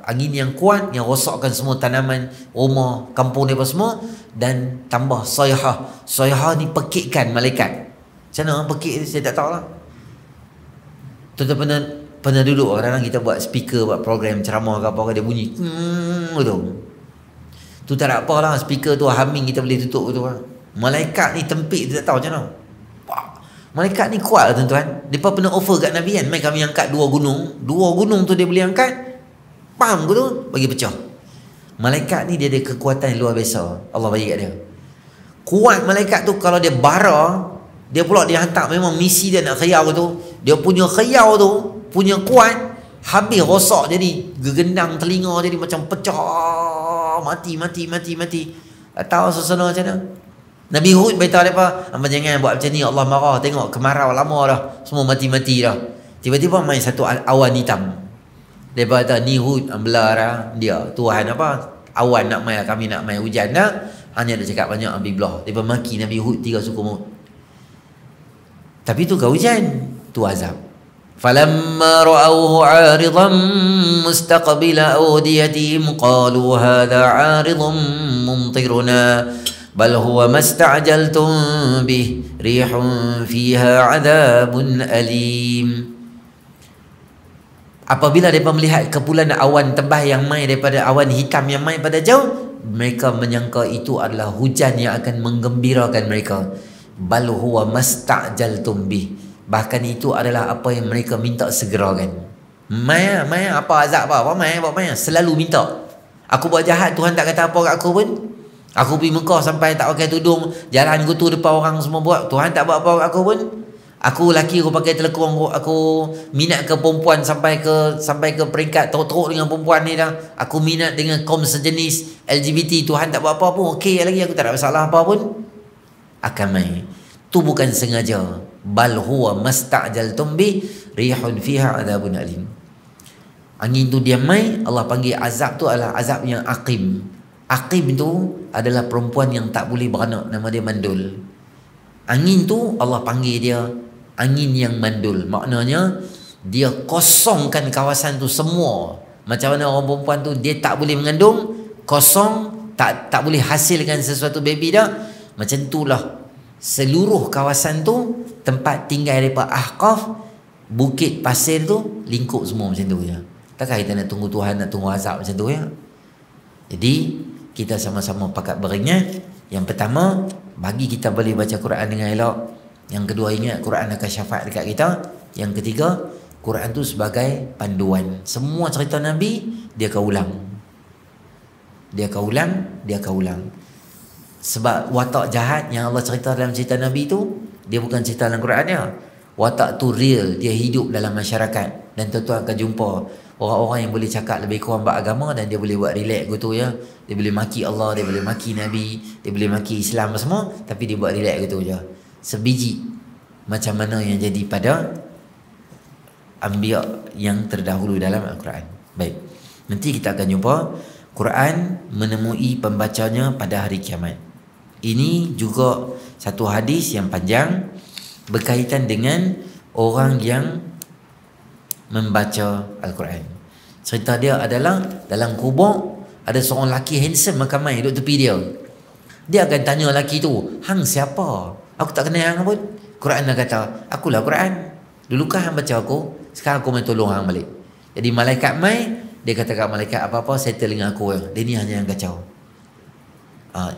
angin yang kuat yang rosakkan semua tanaman, rumah, kampung mereka semua, dan tambah sayhah ni pekikan malaikat. Macam mana pekik saya tak tahu lah. Tuan-tuan pernah duduk kadang-kadang kita buat speaker, buat program ceramah ke apa, dia bunyi gitu. Tu tak ada apalah, speaker tu humming kita boleh tutup tu lah. Malaikat ni tempik tu tak tahu macam mana. Malaikat ni kuat lah tuan-tuan. Dia pernah offer kat Nabi kan, mai kami angkat 2 gunung. 2 gunung tu dia boleh angkat, pam gitu, bagi pecah. Malaikat ni dia ada kekuatan yang luar biasa. Allah bagi kat dia. Kuat malaikat tu, kalau dia bara, dia pula dia hantar memang misi dia nak khayau tu. Dia punya khayau tu, punya kuat, habis rosak jadi gegendang telinga, jadi macam pecah, mati. Tak tahu suasana macam mana. Nabi Hud beritahu mereka, hamba jangan buat macam ni, Allah marah. Tengok kemarau lama dah, semua mati-mati dah. Tiba-tiba main satu awan hitam. Dia kata, ni Hud belah dah. Dia Tuhan apa, awan nak main, kami nak main hujan dah. Hanya dia cakap banyak ambil belah. Dia maki Nabi Hud 3 suku maut. Tapi tu kau hujan, tu azab. فَلَمَّا رَأَوْهُ عَارِضًا مُسْتَقْبِلَ أَوْدِيَتِهِمْ قَالُوا هَذَا عَارِضٌ مُمْطِرُنَا بَلْ هُوَ مَا اسْتَعْجَلْتُمْ بِهِ رِيحٌ فِيهَا عَذَابٌ أَلِيمٌ. Apabila mereka melihat kepulan awan tebal yang main daripada awan hitam yang main pada jauh, mereka menyangka itu adalah hujan yang akan menggembirakan mereka. Bal huwa masta'jaltum bih. Bahkan itu adalah apa yang mereka minta segerakan. Mai apa azab apa mai selalu minta. Aku buat jahat, Tuhan tak kata apa kat aku pun. Aku pergi Mekah sampai tak pakai tudung, jalan tu depan orang semua buat, Tuhan tak buat apa kat aku pun. Aku lelaki, aku pakai telekung, aku minat ke perempuan sampai ke peringkat teruk-teruk dengan perempuan ni dah. Aku minat dengan kaum sejenis LGBT, Tuhan tak buat apa pun. Okey lagi, aku tak ada masalah apa pun. Akan main. Tu bukan sengaja. Bal huwa masta'jaltum bi rihun fiha adzabun alim. Angin tu dia main, Allah panggil azab tu adalah azab yang aqim. Aqim tu adalah perempuan yang tak boleh beranak, nama dia mandul. Angin tu Allah panggil dia angin yang mandul. Maknanya dia kosongkan kawasan tu semua. Macam mana orang perempuan tu dia tak boleh mengandung, kosong, tak boleh hasilkan sesuatu baby dah. Macam itulah seluruh kawasan tu, tempat tinggal daripada Ahqaf, bukit pasir tu, lingkup semua macam tu je. Takkan kita nak tunggu Tuhan, nak tunggu azab macam tu ya. Jadi kita sama-sama pakat beringat. Yang pertama, bagi kita boleh baca Quran dengan elok. Yang kedua, ingat Quran akan syafaat dekat kita. Yang ketiga, Quran tu sebagai panduan. Semua cerita Nabi dia akan ulang. Dia akan ulang. Sebab watak jahat yang Allah cerita dalam cerita Nabi tu, dia bukan cerita dalam Quran dia. Watak tu real, dia hidup dalam masyarakat. Dan tuan-tuan akan jumpa orang-orang yang boleh cakap lebih kurang beragama dan dia boleh buat relax gitu ya. Dia boleh maki Allah, dia boleh maki Nabi, dia boleh maki Islam semua, tapi dia buat relax gitu je. Sebiji macam mana yang jadi pada anbiya yang terdahulu dalam Al-Quran. Baik. Nanti kita akan jumpa Quran menemui pembacanya pada hari kiamat. Ini juga satu hadis yang panjang berkaitan dengan orang yang membaca Al-Quran. Cerita dia adalah dalam kubur ada seorang lelaki handsome makan mai duduk tepi dia. Dia akan tanya lelaki tu, hang siapa? Aku tak kenal hang pun. Quran dah kata, akulah Quran. Dulukah hang baca aku, sekarang aku main tolong hang balik. Jadi malaikat mai, dia kata kat malaikat, apa-apa settle dengan aku. Dia ni hanya yang kacau.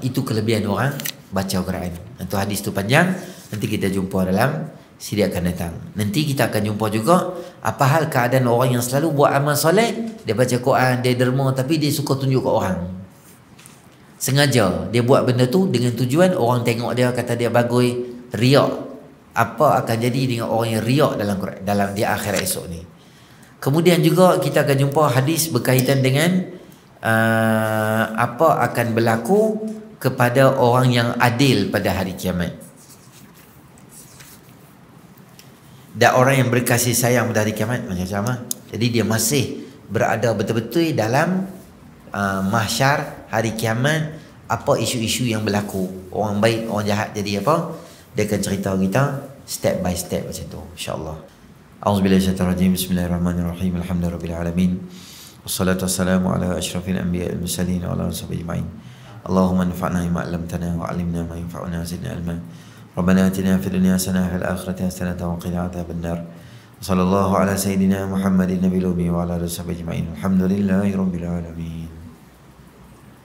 Itu kelebihan orang baca Quran. Untuk hadis tu panjang, nanti kita jumpa dalam siri akan datang. Nanti kita akan jumpa juga apa hal keadaan orang yang selalu buat amal soleh, dia baca Quran, dia derma, tapi dia suka tunjuk ke orang. Sengaja dia buat benda tu dengan tujuan orang tengok dia, kata dia bagus, riak. Apa akan jadi dengan orang yang riak dalam di akhirat esok ni. Kemudian juga kita akan jumpa hadis berkaitan dengan apa akan berlaku kepada orang yang adil pada hari kiamat. Dan orang yang berkasih sayang pada hari kiamat macam-macam. Jadi dia masih berada betul-betul dalam mahsyar hari kiamat. Apa isu-isu yang berlaku, orang baik, orang jahat jadi apa, dia akan cerita kita step by step macam tu, insya-Allah. A'udzubillahi minasyaitonir rajim. Bismillahirrahmanirrahim. Alhamdulillahirabbil alamin. Wassalatu wassalamu ala asyrafil anbiya'i wal mursalin wa ala alihi ajma'in. Allahumma anfa'na bima 'allamtana wa 'allimna ma yanfa'una wa zidna ilma. Rabbana atina fid dunya hasanah wa fil akhirati hasanah wa qina adzabannar. Sallallahu ala sayyidina Muhammadin nabiyil ummi wa ala alihi ajma'in. Alhamdulillahirabbil alamin.